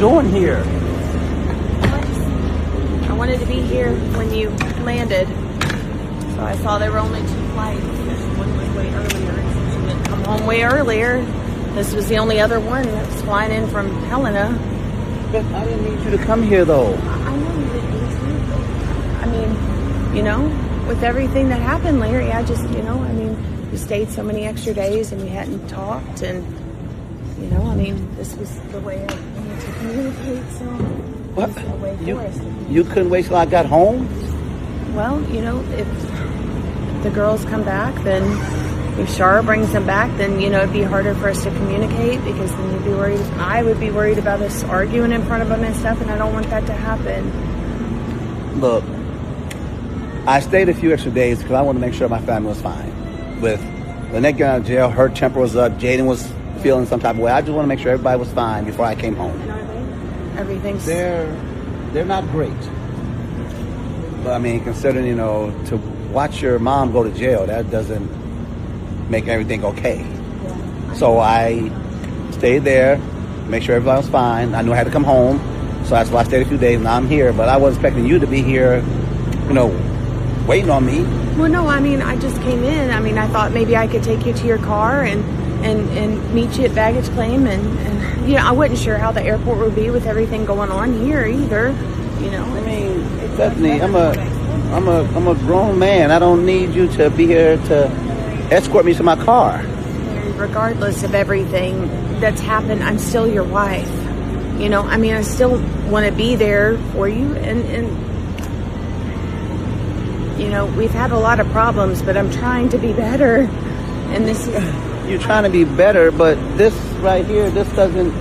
doing here? I wanted to be here when you landed. So I saw there were only 2 flights. One was way earlier. And since you didn't come home way earlier, this was the only other one that was flying in from Helena. But I didn't need you to come here, though. I know you didn't need to, but I mean, you know, with everything that happened, Larry, I just, you know, I mean, we stayed so many extra days and we hadn't talked, and, you know, I mean, this was the way I wanted to communicate, so What? this is the way for us to communicate. You couldn't wait till I got home? Well, you know, if the girls come back, then if Shara brings them back, then, you know, it'd be harder for us to communicate, because then you'd be worried, I would be worried about us arguing in front of them and stuff, and I don't want that to happen. Look, I stayed a few extra days because I wanted to make sure my family was fine. With Lynette getting out of jail, her temper was up, Jaden was feeling some type of way. I just want to make sure everybody was fine before I came home. And are they? Everything's... They're not great. But I mean, considering, you know, to watch your mom go to jail, that doesn't make everything okay. Yeah. So I stayed there, make sure everybody was fine. I knew I had to come home, so that's why I stayed a few days. Now I'm here, but I wasn't expecting you to be here, you know, waiting on me. Well, no, I mean, I just came in. I mean, I thought maybe I could take you to your car and meet you at baggage claim, and you know, I wasn't sure how the airport would be with everything going on here either. You know, I mean, Bethany, I'm a grown man. I don't need you to be here to escort me to my car. Regardless of everything that's happened, I'm still your wife. You know, I mean, I still want to be there for you, and you know, we've had a lot of problems, but I'm trying to be better. And this is... You're trying to be better, but this right here, this doesn't...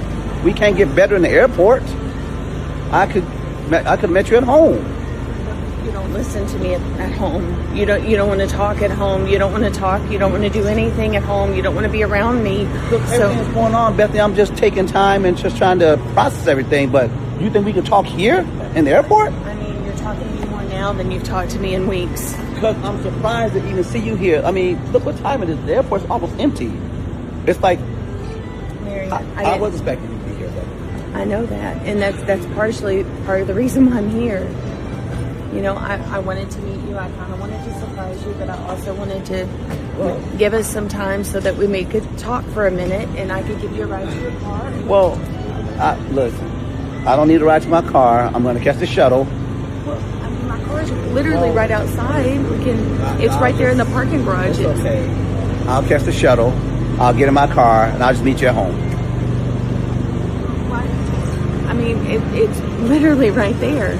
We can't get better in the airport. I could have met you at home. You don't listen to me at home. You don't want to talk at home. You don't want to talk. You don't want to do anything at home. You don't want to be around me. Look, everything's going on, Bethany. I'm just taking time and just trying to process everything. But you think we can talk here in the airport? I mean, you're talking to me more now than you've talked to me in weeks. Because I'm surprised to even see you here. I mean, look what time it is. The airport's almost empty. It's like, Mary, I wasn't expecting you to be here, Bethany. I know that, and that's partially part of the reason why I'm here. You know, I wanted to meet you. I kind of wanted to surprise you, but I also wanted to give us some time so that we could talk for a minute, and I could give you a ride to your car. Well, listen, I don't need a ride to my car. I'm going to catch the shuttle. Well, I mean, my car's literally right outside. It's right there in the parking garage. It's okay. I'll catch the shuttle. I'll get in my car, and I'll just meet you at home. I mean, it's literally right there.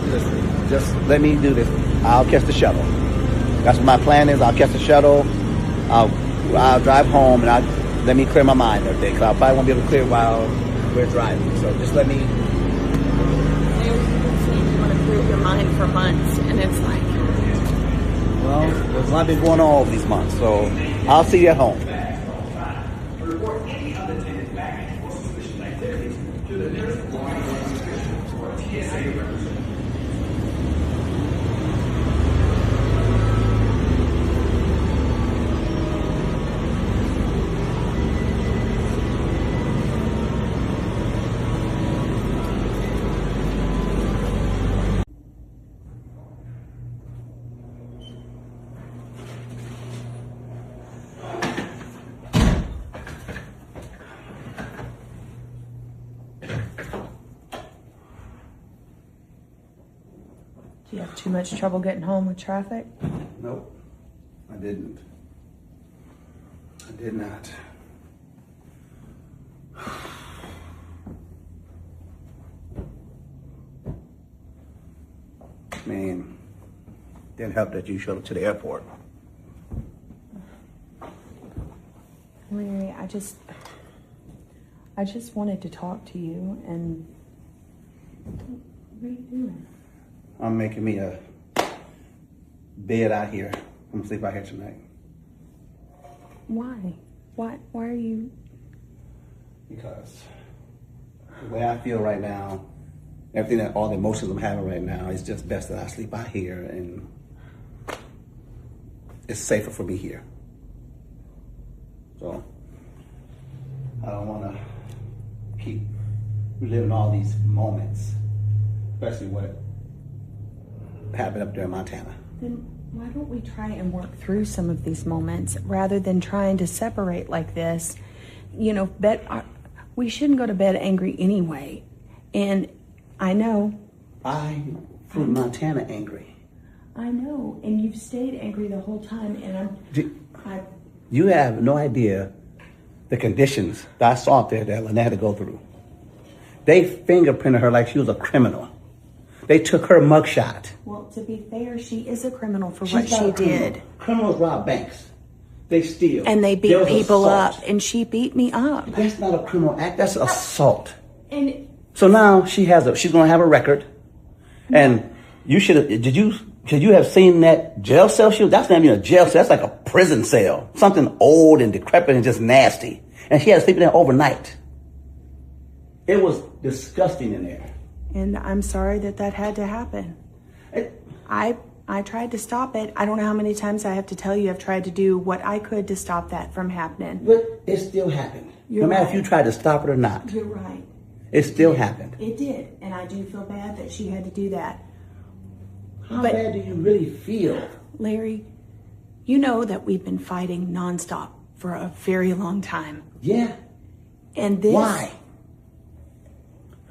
Listen, just let me do this. I'll catch the shuttle. That's what my plan is. I'll catch the shuttle. I'll drive home, and let me clear my mind and everything. Because I probably won't be able to clear while we're driving. So just let me. You want to clear your mind for months, and it's like. Well, there's a lot been going on over these months, so I'll see you at home. Do you have too much trouble getting home with traffic? Nope, I didn't. I did not. I mean, didn't help that you showed up to the airport. Larry, I just wanted to talk to you, and what are you doing? I'm making me a bed out here. I'm gonna sleep out here tonight. Why? Why are you? Because the way I feel right now, all the emotions I'm having right now, it's just best that I sleep out here, and it's safer for me here. So I don't want to keep reliving all these moments, especially what happened up there in Montana. Then why don't we try and work through some of these moments rather than trying to separate like this? You know, we shouldn't go to bed angry anyway. And I know. I flew to Montana angry. I know, and you've stayed angry the whole time, and You have no idea the conditions that I saw up there that Lynette had to go through. They fingerprinted her like she was a criminal. They took her mugshot. Well, to be fair, she is a criminal for She's what not she a criminal. did. Criminals rob banks. They steal. And they beat There was people assault. up, and she beat me up. That's not a criminal act. That's assault. And So now she's going to have a record. And you should have, could you have seen that jail cell? That's not even a jail cell. That's like a prison cell. Something old and decrepit and just nasty. And she had to sleep in there overnight. It was disgusting in there. And I'm sorry that had to happen. I tried to stop it. I don't know how many times I have to tell you I've tried to do what I could to stop that from happening. But it still happened. You're no matter right. if you tried to stop it or not. You're right. It still happened. It did. And I do feel bad that she had to do that. How bad do you really feel? Larry, you know that we've been fighting nonstop for a very long time. Yeah. And this... Why?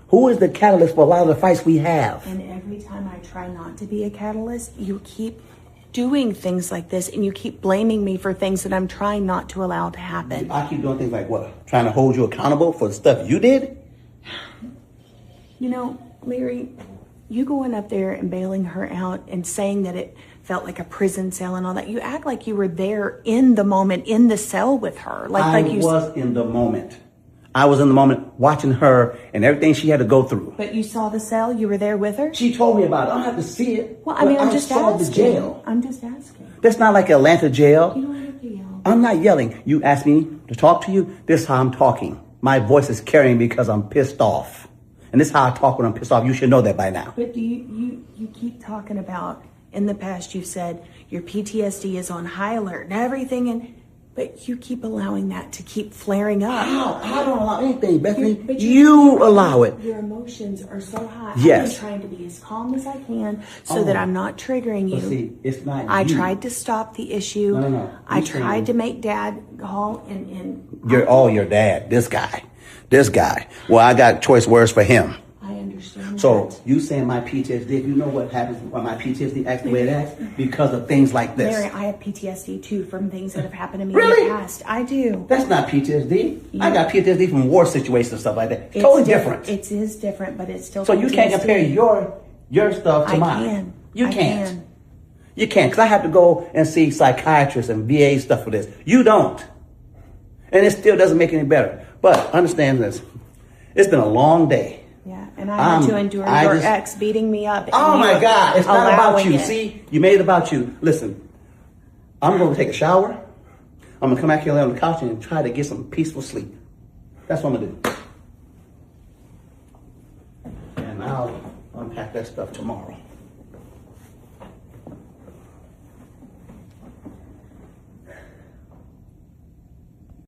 Who is the catalyst for a lot of the fights we have? And every time I try not to be a catalyst, you keep doing things like this, and you keep blaming me for things that I'm trying not to allow to happen. I keep doing things like what? Trying to hold you accountable for the stuff you did? You know, Larry, you going up there and bailing her out and saying that it felt like a prison cell and all that, you act like you were there in the moment, in the cell with her. I was in the moment. I was in the moment watching her and everything she had to go through. But you saw the cell? You were there with her? She told me about it. I don't have to see it. Well, I mean, I'm just saw asking. the jail. I'm just asking. That's not like Atlanta jail. You don't have to yell. I'm not yelling. You asked me to talk to you. This is how I'm talking. My voice is carrying because I'm pissed off. And this is how I talk when I'm pissed off. You should know that by now. But do you keep talking about, in the past you've said your PTSD is on high alert and everything, but you keep allowing that to keep flaring up. How? I don't allow anything, Bethany. But You allow it. Your emotions are so high. Yes. I'm trying to be as calm as I can so that I'm not triggering you. But see, it's not I you. tried to stop the issue. No. I tried to make Dad call and Your dad. This guy. Well, I got choice words for him. I understand. So that. you saying my PTSD, you know what happens when my PTSD acts the way it acts? Because of things like this. Larry, I have PTSD too from things that have happened to me Really? in the past. I do. That's not PTSD. I got PTSD from war situations and stuff like that. It's Totally different. It is different, but it's still So you can't PTSD. compare your stuff to I mine. can. You I can't. can. You can't, because I have to go and see psychiatrists and VA stuff for this. You don't. And it still doesn't make it any better. But understand this. It's been a long day. Yeah, and I had to endure your ex beating me up. Oh and my you God, it's not about allowing you. it. See, you made it about you. Listen, I'm going to take a shower. I'm going to come back here and lay on the couch and try to get some peaceful sleep. That's what I'm going to do. And I'll unpack that stuff tomorrow.